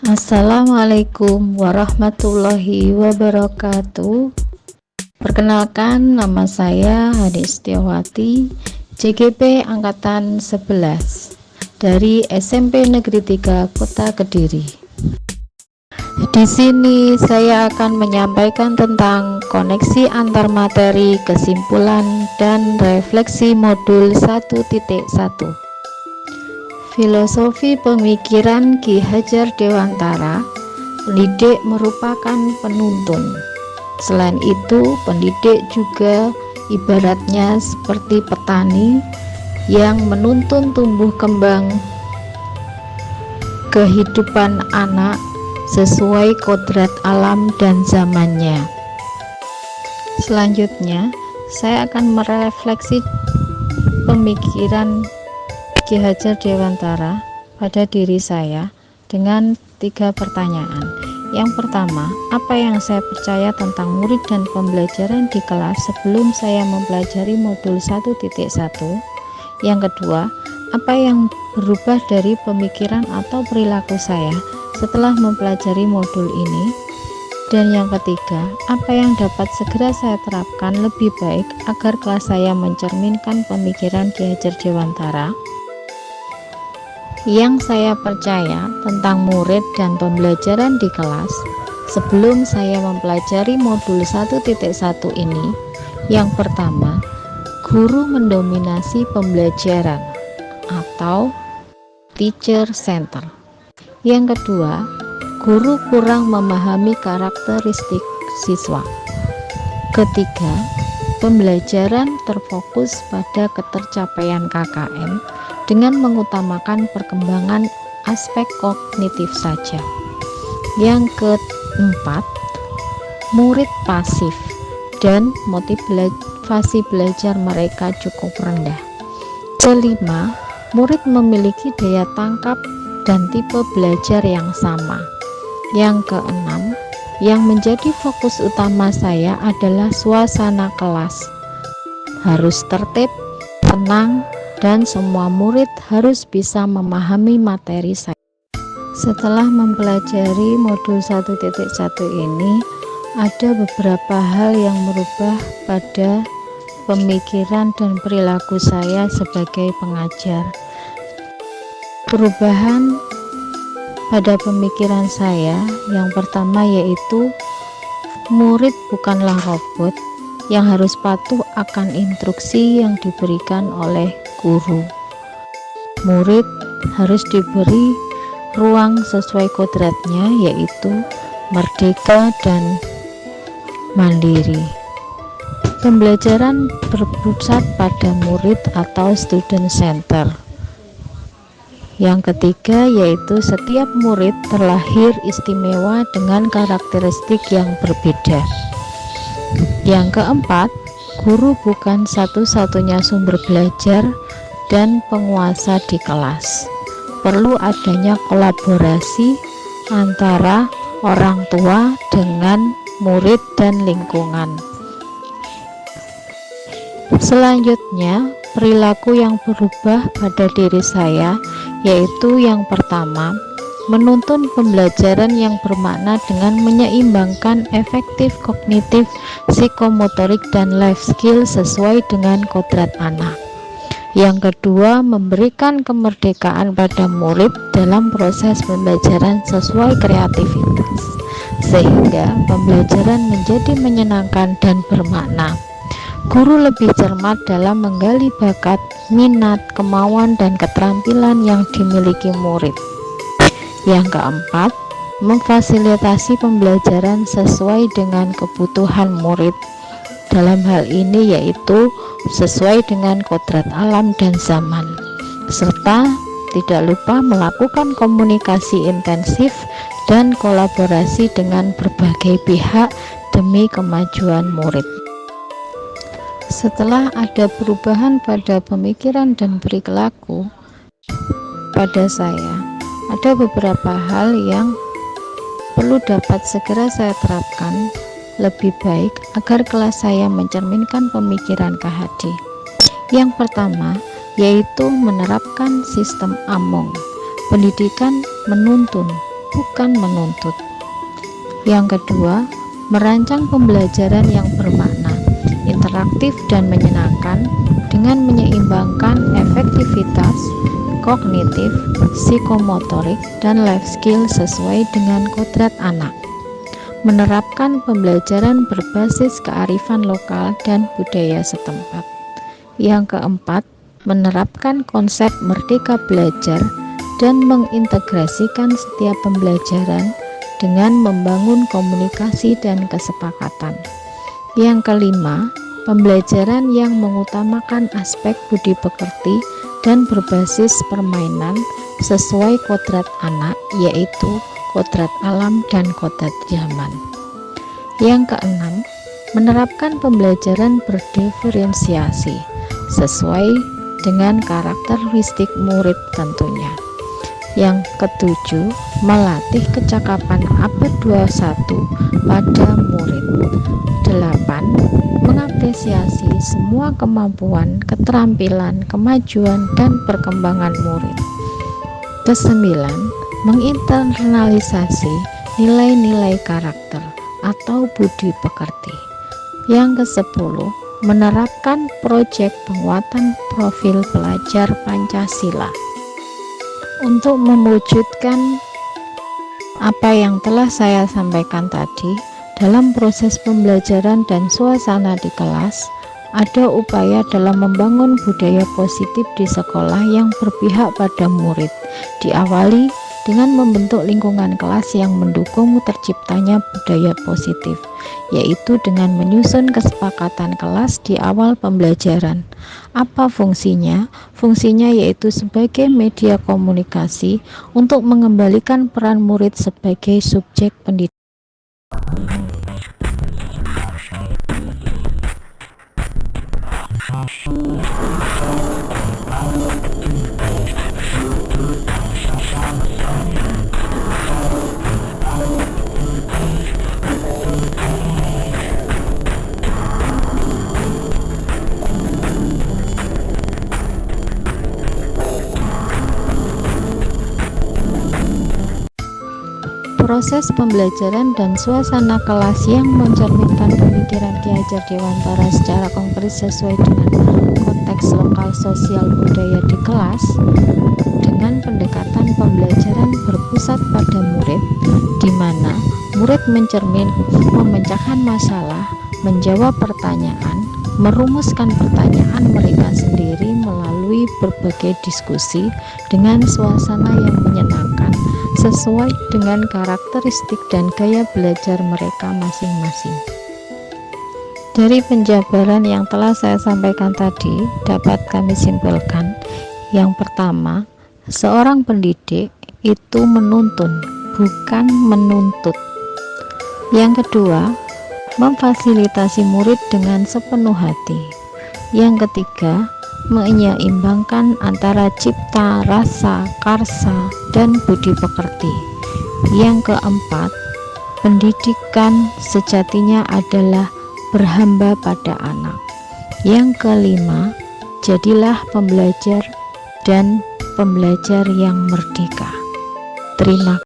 Assalamualaikum warahmatullahi wabarakatuh. Perkenalkan, nama saya Hani Setiawati, JGP Angkatan 11 dari SMP Negeri 3 Kota Kediri. Di sini saya akan menyampaikan tentang koneksi antar materi, kesimpulan, dan refleksi modul 1.1. Filosofi pemikiran Ki Hajar Dewantara. Pendidik merupakan penuntun. Selain itu, pendidik juga ibaratnya seperti petani yang menuntun tumbuh kembang kehidupan anak sesuai kodrat alam dan zamannya. Selanjutnya, saya akan merefleksi pemikiran Ki Hajar Dewantara pada diri saya dengan 3 pertanyaan. Yang pertama, apa yang saya percaya tentang murid dan pembelajaran di kelas sebelum saya mempelajari modul 1.1? Yang kedua, apa yang berubah dari pemikiran atau perilaku saya setelah mempelajari modul ini? Dan yang ketiga, apa yang dapat segera saya terapkan lebih baik agar kelas saya mencerminkan pemikiran Ki Hajar Dewantara? Yang saya percaya tentang murid dan pembelajaran di kelas sebelum saya mempelajari modul 1.1 ini. Yang pertama, guru mendominasi pembelajaran atau teacher center. Yang kedua, guru kurang memahami karakteristik siswa. Ketiga, pembelajaran terfokus pada ketercapaian KKM dengan mengutamakan perkembangan aspek kognitif saja. Yang keempat, murid pasif dan motivasi belajar mereka cukup rendah. Kelima, murid memiliki daya tangkap dan tipe belajar yang sama. Yang keenam, yang menjadi fokus utama saya adalah suasana kelas harus tertib, tenang, dan semua murid harus bisa memahami materi saya. Setelah mempelajari modul 1.1 ini, ada beberapa hal yang merubah pada pemikiran dan perilaku saya sebagai pengajar. Perubahan pada pemikiran saya yang pertama yaitu murid bukanlah robot yang harus patuh akan instruksi yang diberikan oleh guru. Murid harus diberi ruang sesuai kodratnya, yaitu merdeka dan mandiri. Pembelajaran berpusat pada murid atau student center. Yang ketiga yaitu setiap murid terlahir istimewa dengan karakteristik yang berbeda. Yang keempat, guru bukan satu-satunya sumber belajar dan penguasa di kelas. Perlu adanya kolaborasi antara orang tua dengan murid dan lingkungan. Selanjutnya, perilaku yang berubah pada diri saya yaitu yang pertama, menuntun pembelajaran yang bermakna dengan menyeimbangkan efektif kognitif, psikomotorik, dan life skill sesuai dengan kodrat anak. Yang kedua, memberikan kemerdekaan pada murid dalam proses pembelajaran sesuai kreativitas, sehingga pembelajaran menjadi menyenangkan dan bermakna. Guru lebih cermat dalam menggali bakat, minat, kemauan, dan keterampilan yang dimiliki murid. Yang keempat, memfasilitasi pembelajaran sesuai dengan kebutuhan murid. Dalam hal ini yaitu sesuai dengan kodrat alam dan zaman, serta tidak lupa melakukan komunikasi intensif dan kolaborasi dengan berbagai pihak demi kemajuan murid. Setelah ada perubahan pada pemikiran dan perilaku pada saya, ada beberapa hal yang perlu dapat segera saya terapkan lebih baik agar kelas saya mencerminkan pemikiran KHD. Yang pertama yaitu menerapkan sistem AMONG, pendidikan menuntun, bukan menuntut. Yang kedua, merancang pembelajaran yang bermakna, interaktif dan menyenangkan dengan menyeimbangkan efektivitas kognitif, psikomotorik, dan life skill sesuai dengan kodrat anak. Menerapkan pembelajaran berbasis kearifan lokal dan budaya setempat. Yang keempat, menerapkan konsep merdeka belajar dan mengintegrasikan setiap pembelajaran dengan membangun komunikasi dan kesepakatan. Yang kelima, pembelajaran yang mengutamakan aspek budi pekerti dan berbasis permainan sesuai kodrat anak, yaitu kodrat alam dan kodrat zaman. Yang keenam, menerapkan pembelajaran berdiferensiasi sesuai dengan karakteristik murid tentunya. Yang ketujuh, melatih kecakapan abad 21 pada murid. 8. Mengapresiasi semua kemampuan, keterampilan, kemajuan, dan perkembangan murid. 9. Menginternalisasi nilai-nilai karakter atau budi pekerti. Yang ke-10, menerapkan proyek penguatan profil pelajar Pancasila. Untuk mewujudkan apa yang telah saya sampaikan tadi, dalam proses pembelajaran dan suasana di kelas, ada upaya dalam membangun budaya positif di sekolah yang berpihak pada murid, diawali dengan membentuk lingkungan kelas yang mendukung terciptanya budaya positif, yaitu dengan menyusun kesepakatan kelas di awal pembelajaran. Apa fungsinya? Fungsinya yaitu sebagai media komunikasi untuk mengembalikan peran murid sebagai subjek pendidikan. Proses pembelajaran dan suasana kelas yang mencerminkan pemikiran Ki Hajar Dewantara secara konkret sesuai dengan konteks lokal sosial budaya di kelas, dengan pendekatan pembelajaran berpusat pada murid, di mana murid memecahkan masalah, menjawab pertanyaan, merumuskan pertanyaan mereka sendiri melalui berbagai diskusi dengan suasana yang menyenangkan sesuai dengan karakteristik dan gaya belajar mereka masing-masing. Dari penjabaran yang telah saya sampaikan tadi, dapat kami simpulkan, yang pertama, seorang pendidik itu menuntun, bukan menuntut. Yang kedua, memfasilitasi murid dengan sepenuh hati. Yang ketiga, menyeimbangkan antara cipta, rasa, karsa, dan budi pekerti. Yang keempat, pendidikan sejatinya adalah berhamba pada anak. Yang kelima, jadilah pembelajar dan pembelajar yang merdeka. Terima kasih.